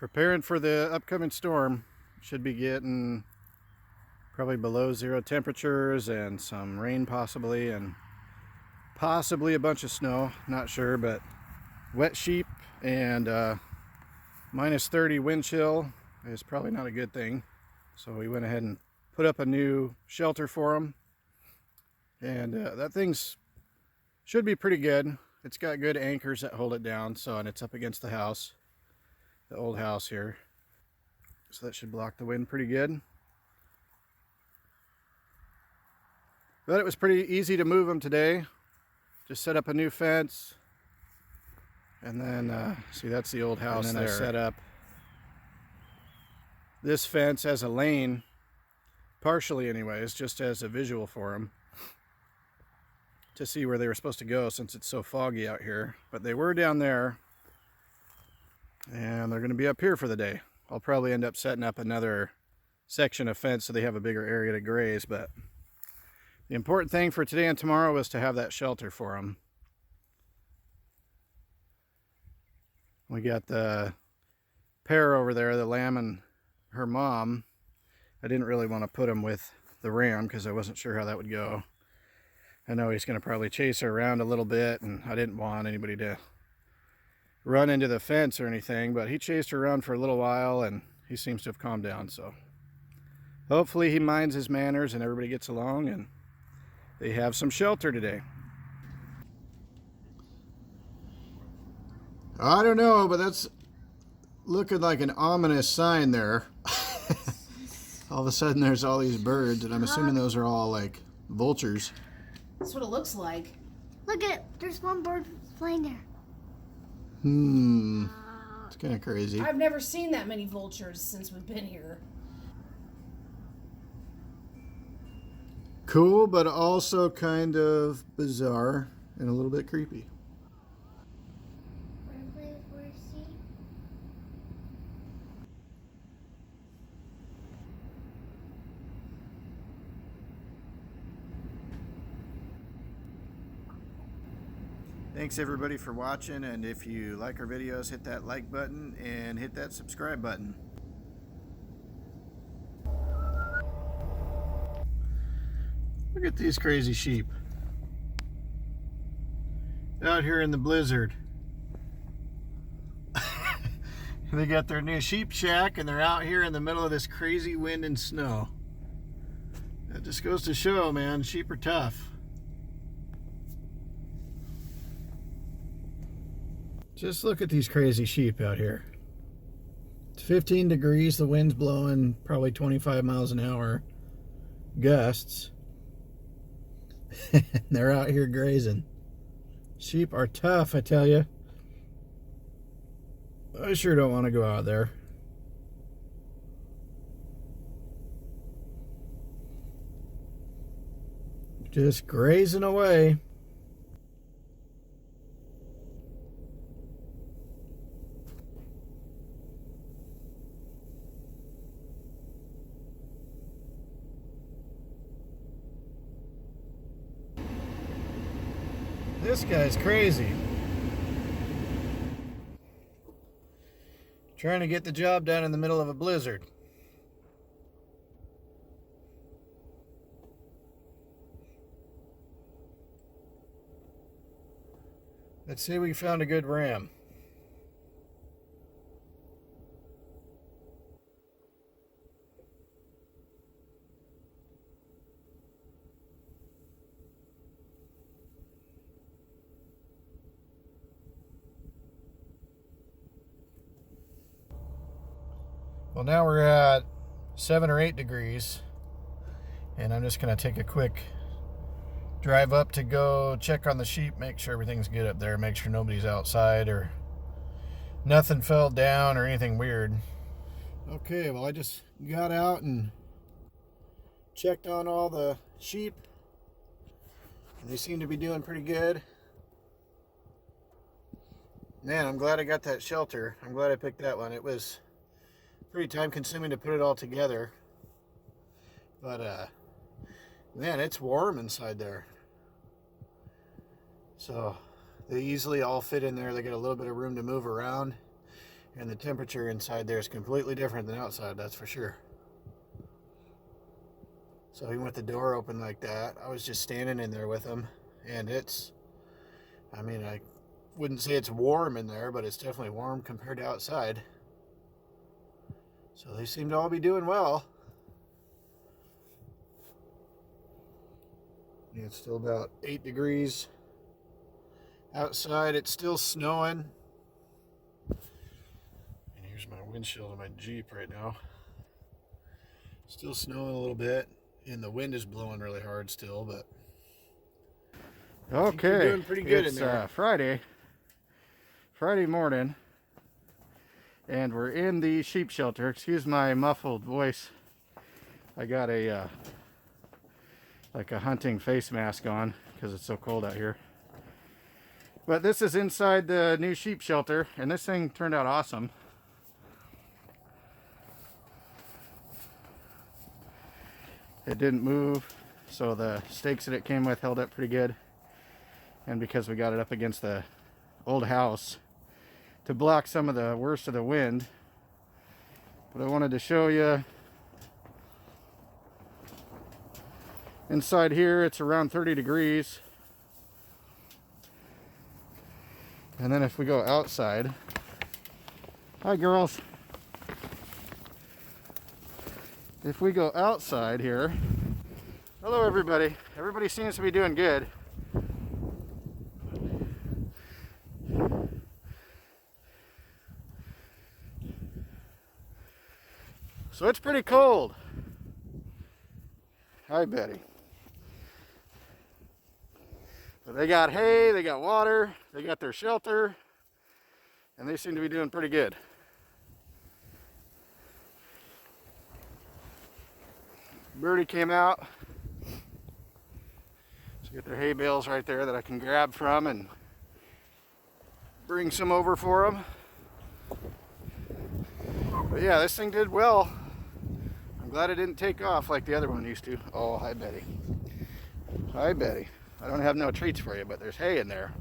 Preparing for the upcoming storm. Should be getting probably below 0 temperatures and some rain possibly, and possibly a bunch of snow, not sure, but wet sheep and minus 30 wind chill is probably not a good thing. So we went ahead and put up a new shelter for them, and that thing's should be pretty good. It's got good anchors that hold it down, so, and it's up against the house, the old house here, so that should block the wind pretty good. But it was pretty easy to move them today. Just set up a new fence, and then see, that's the old house. And then I set up this fence as a lane, partially anyways, just as a visual for them, to see where they were supposed to go since it's so foggy out here. But they were down there, and they're going to be up here for the day. I'll probably end up setting up another section of fence so they have a bigger area to graze, but the important thing for today and tomorrow was to have that shelter for them. We got the pair over there, the lamb and her mom. I didn't really want to put them with the ram because I wasn't sure how that would go. I know he's going to probably chase her around a little bit, and I didn't want anybody to run into the fence or anything, but he chased her around for a little while and he seems to have calmed down. So hopefully he minds his manners and everybody gets along and they have some shelter today. I don't know, but that's looking like an ominous sign there. All of a sudden there's all these birds, and I'm assuming those are all like vultures. That's what it looks like. Look at, there's one bird flying there. It's kind of crazy. I've never seen that many vultures since we've been here. Cool, but also kind of bizarre and a little bit creepy. Thanks everybody for watching, and if you like our videos, hit that like button and hit that subscribe button. Look at these crazy sheep out here in the blizzard. They got their new sheep shack and they're out here in the middle of this crazy wind and snow. That just goes to show, man, sheep are tough. Just look at these crazy sheep out here. It's 15 degrees, the wind's blowing probably 25 miles an hour, gusts. They're out here grazing. Sheep are tough, I tell you. I sure don't want to go out there. Just grazing away. This guy's crazy. Trying to get the job done in the middle of a blizzard. Let's see, we found a good ram. Well, now we're at 7 or 8 degrees, and I'm just going to take a quick drive up to go check on the sheep, make sure everything's good up there, make sure nobody's outside or nothing fell down or anything weird. Okay, well, I just got out and checked on all the sheep. They seem to be doing pretty good. Man, I'm glad I got that shelter. I'm glad I picked that one. It was pretty time consuming to put it all together, but man, it's warm inside there, so they easily all fit in there. They get a little bit of room to move around, And the temperature inside there is completely different than outside, that's for sure. So even with the door open like that, I was just standing in there with them, and it's, I mean, I wouldn't say it's warm in there, but it's definitely warm compared to outside. So they seem to all be doing well. Yeah, it's still about 8 degrees outside. It's still snowing. And here's my windshield of my Jeep right now. Still snowing a little bit, and the wind is blowing really hard still, but okay, we're doing pretty good in there. Friday morning, and we're in the sheep shelter. Excuse my muffled voice. I got a like a hunting face mask on because it's so cold out here. But this is inside the new sheep shelter, and this thing turned out awesome. It didn't move, so the stakes that it came with held up pretty good. And because we got it up against the old house to block some of the worst of the wind. But I wanted to show you inside here. It's around 30 degrees. And then if we go outside, hi girls. If we go outside here, hello everybody. Everybody seems to be doing good. So it's pretty cold. Hi Betty. But they got hay, they got water, they got their shelter, and they seem to be doing pretty good. Birdie came out. So get their hay bales right there that I can grab from and bring some over for them. But yeah, this thing did well. I'm glad it didn't take off like the other one used to. Oh, hi Betty. Hi Betty. I don't have no treats for you, but there's hay in there.